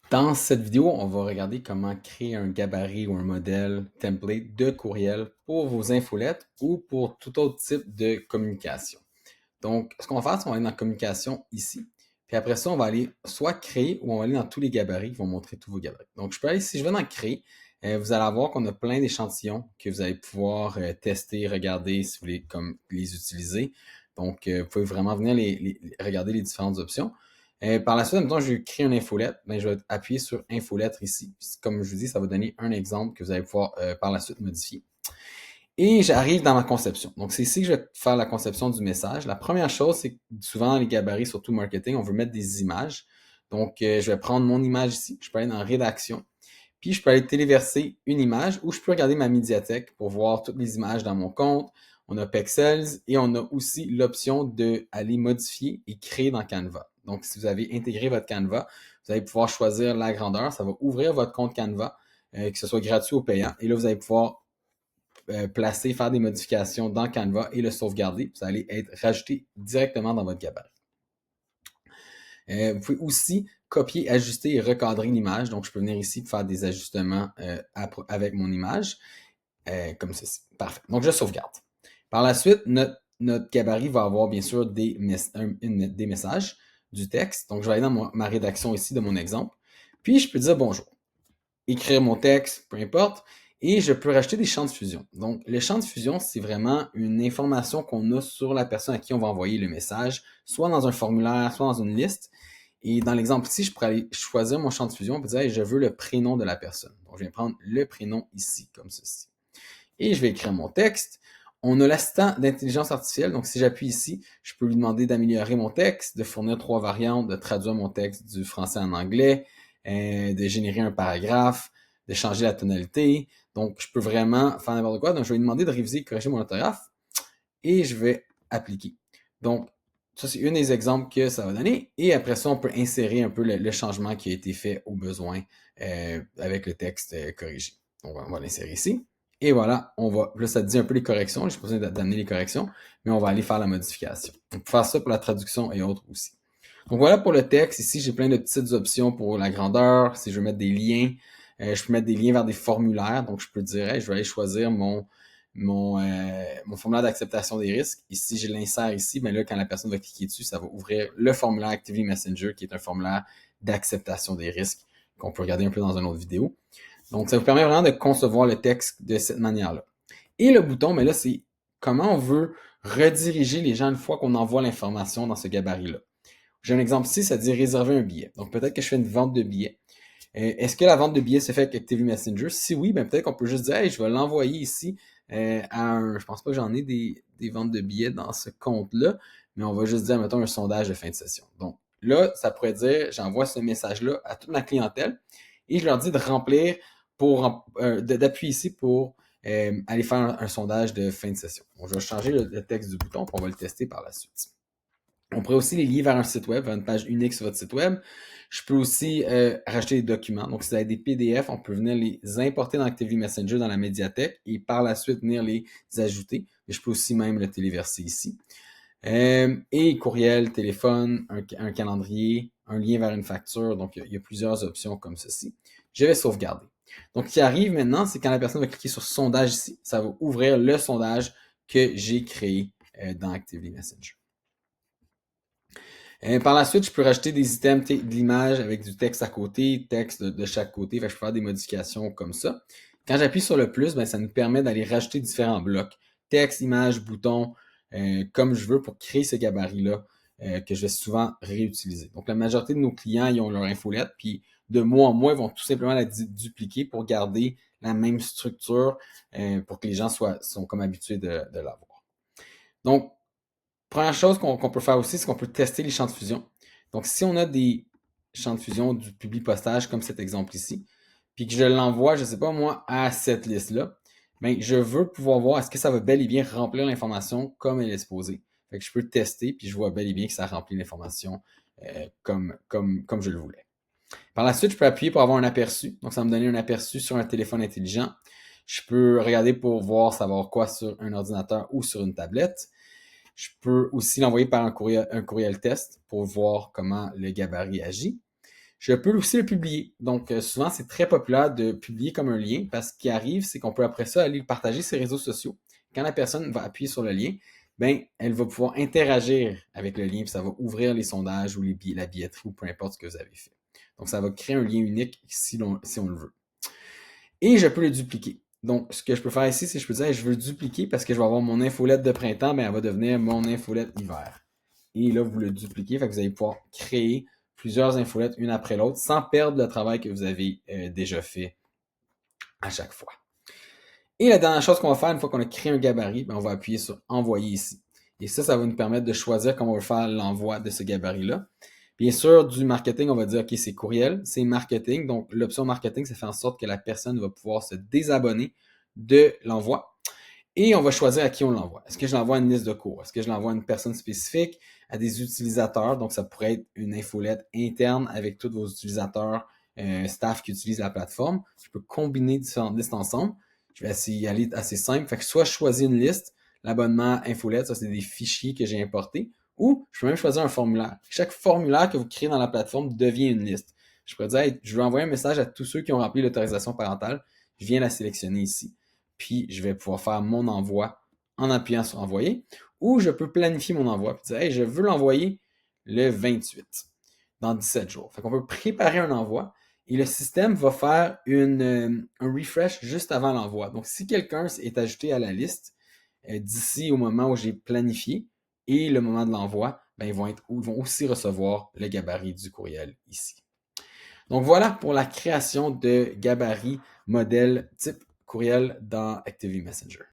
Dans cette vidéo, on va regarder comment créer un gabarit ou un modèle template de courriel pour vos infolettes ou pour tout autre type de communication. Donc, ce qu'on va faire, c'est qu'on va aller dans communication ici. Puis après ça, on va aller soit créer ou on va aller dans tous les gabarits qui vont montrer tous vos gabarits. Donc, je peux aller, si je vais dans créer, vous allez voir qu'on a plein d'échantillons que vous allez pouvoir tester, regarder si vous voulez comme les utiliser. Donc, vous pouvez vraiment venir regarder les différentes options. Par la suite, maintenant, je vais créer une infolette. Ben, je vais appuyer sur infolettre ici. Puis, comme je vous dis, ça va donner un exemple que vous allez pouvoir par la suite modifier. Et j'arrive dans ma conception. Donc, c'est ici que je vais faire la conception du message. La première chose, c'est que souvent dans les gabarits, surtout marketing, on veut mettre des images. Donc, je vais prendre mon image ici. Je peux aller dans rédaction. Puis, je peux aller téléverser une image ou je peux regarder ma médiathèque pour voir toutes les images dans mon compte. On a Pexels et on a aussi l'option d'aller modifier et créer dans Canva. Donc, si vous avez intégré votre Canva, vous allez pouvoir choisir la grandeur. Ça va ouvrir votre compte Canva, que ce soit gratuit ou payant. Et là, vous allez pouvoir placer, faire des modifications dans Canva et le sauvegarder. Vous allez être rajouté directement dans votre gabarit. Vous pouvez aussi copier, ajuster et recadrer l'image. Donc, je peux venir ici pour faire des ajustements avec mon image, comme ceci. Parfait. Donc, je sauvegarde. Par la suite, notre gabarit va avoir bien sûr des messages, du texte. Donc, je vais aller dans ma rédaction ici de mon exemple. Puis, je peux dire bonjour. Écrire mon texte, peu importe. Et je peux rajouter des champs de fusion. Donc, le champ de fusion, c'est vraiment une information qu'on a sur la personne à qui on va envoyer le message, soit dans un formulaire, soit dans une liste. Et dans l'exemple ici, je pourrais aller choisir mon champ de fusion et dire hey, je veux le prénom de la personne. Donc, je vais prendre le prénom ici, comme ceci. Et je vais écrire mon texte. On a l'assistant d'intelligence artificielle. Donc, si j'appuie ici, je peux lui demander d'améliorer mon texte, de fournir 3 variantes, de traduire mon texte du français en anglais, de générer un paragraphe, de changer la tonalité. Donc, je peux vraiment faire n'importe quoi. Donc, je vais lui demander de réviser et corriger mon orthographe et je vais appliquer. Donc, ça, c'est un des exemples que ça va donner. Et après ça, on peut insérer un peu le changement qui a été fait au besoin avec le texte corrigé. Donc, on va l'insérer ici. Et voilà, là, ça dit un peu les corrections. Je n'ai pas besoin d'amener les corrections, mais on va aller faire la modification. On peut faire ça pour la traduction et autres aussi. Donc, voilà pour le texte. Ici, j'ai plein de petites options pour la grandeur. Si je veux mettre des liens, je peux mettre des liens vers des formulaires. Donc, je peux dire, je vais aller choisir mon formulaire d'acceptation des risques. Et si je l'insère ici, ben là, quand la personne va cliquer dessus, ça va ouvrir le formulaire Actively Messenger, qui est un formulaire d'acceptation des risques qu'on peut regarder un peu dans une autre vidéo. Donc, ça vous permet vraiment de concevoir le texte de cette manière-là. Et le bouton, mais là, c'est comment on veut rediriger les gens une fois qu'on envoie l'information dans ce gabarit-là. J'ai un exemple ici, ça dit réserver un billet. Donc, peut-être que je fais une vente de billets. Est-ce que la vente de billets se fait avec Actively Messenger? Si oui, ben peut-être qu'on peut juste dire, hey, je vais l'envoyer ici je pense pas que j'en ai des ventes de billets dans ce compte-là, mais on va juste dire, mettons, un sondage de fin de session. Donc là, ça pourrait dire, j'envoie ce message-là à toute ma clientèle et je leur dis de remplir d'appuyer ici pour aller faire un sondage de fin de session. Donc, je vais changer le texte du bouton, puis on va le tester par la suite. On pourrait aussi les lier vers un site web, vers une page unique sur votre site web. Je peux aussi racheter des documents. Donc, si vous avez des PDF, on peut venir les importer dans Actively Messenger dans la médiathèque et par la suite venir les ajouter. Et je peux aussi même le téléverser ici. Et courriel, téléphone, un calendrier, un lien vers une facture. Donc, il y a plusieurs options comme ceci. Je vais sauvegarder. Donc, ce qui arrive maintenant, c'est quand la personne va cliquer sur sondage ici, ça va ouvrir le sondage que j'ai créé dans Actively Messenger. Par la suite, je peux rajouter des items de l'image avec du texte à côté, texte de chaque côté. Fait que je peux faire des modifications comme ça. Quand j'appuie sur le plus, ben, ça nous permet d'aller rajouter différents blocs. Texte, image, bouton, comme je veux pour créer ce gabarit-là que je vais souvent réutiliser. Donc, la majorité de nos clients, ils ont leur infolette, puis de mois en mois, ils vont tout simplement la dupliquer pour garder la même structure pour que les gens sont comme habitués de l'avoir. Donc, première chose qu'on peut faire aussi, c'est qu'on peut tester les champs de fusion. Donc, si on a des champs de fusion du public postage, comme cet exemple ici, puis que je l'envoie, je ne sais pas moi, à cette liste-là, bien, je veux pouvoir voir est-ce que ça va bel et bien remplir l'information comme elle est supposée. Fait que je peux tester, puis je vois bel et bien que ça remplit l'information comme je le voulais. Par la suite, je peux appuyer pour avoir un aperçu. Donc, ça va me donner un aperçu sur un téléphone intelligent. Je peux regarder pour voir savoir quoi sur un ordinateur ou sur une tablette. Je peux aussi l'envoyer par un courriel test pour voir comment le gabarit agit. Je peux aussi le publier. Donc, souvent, c'est très populaire de publier comme un lien parce qu'il arrive, c'est qu'on peut après ça aller le partager sur les réseaux sociaux. Quand la personne va appuyer sur le lien, ben, elle va pouvoir interagir avec le lien, puis ça va ouvrir les sondages ou la billetterie ou peu importe ce que vous avez fait. Donc, ça va créer un lien unique si on le veut. Et je peux le dupliquer. Donc, ce que je peux faire ici, c'est que je peux dire, je veux le dupliquer parce que je vais avoir mon infolette de printemps, ben, elle va devenir mon infolette hiver. Et là, vous le dupliquez, fait que vous allez pouvoir créer plusieurs infolettes une après l'autre sans perdre le travail que vous avez déjà fait à chaque fois. Et la dernière chose qu'on va faire, une fois qu'on a créé un gabarit, ben, on va appuyer sur envoyer ici. Et ça va nous permettre de choisir comment on va faire l'envoi de ce gabarit-là. Bien sûr, du marketing, on va dire, OK, c'est courriel, c'est marketing. Donc, l'option marketing, ça fait en sorte que la personne va pouvoir se désabonner de l'envoi. Et on va choisir à qui on l'envoie. Est-ce que je l'envoie à une liste de cours? Est-ce que je l'envoie à une personne spécifique, à des utilisateurs? Donc, ça pourrait être une infolette interne avec tous vos utilisateurs, staff qui utilisent la plateforme. Je peux combiner différentes listes ensemble. Je vais essayer d'y aller assez simple. Fait que soit je choisis une liste, l'abonnement infolette, ça c'est des fichiers que j'ai importés, ou je peux même choisir un formulaire. Chaque formulaire que vous créez dans la plateforme devient une liste. Je pourrais dire, hey, je veux envoyer un message à tous ceux qui ont rempli l'autorisation parentale. Je viens la sélectionner ici. Puis je vais pouvoir faire mon envoi en appuyant sur envoyer, ou je peux planifier mon envoi puis dire, hey, je veux l'envoyer le 28, dans 17 jours. Fait qu'on peut préparer un envoi et le système va faire un refresh juste avant l'envoi. Donc, si quelqu'un est ajouté à la liste d'ici au moment où j'ai planifié et le moment de l'envoi, ben, ils vont aussi recevoir le gabarit du courriel ici. Donc voilà pour la création de gabarit modèle type courriel dans Activity Messenger.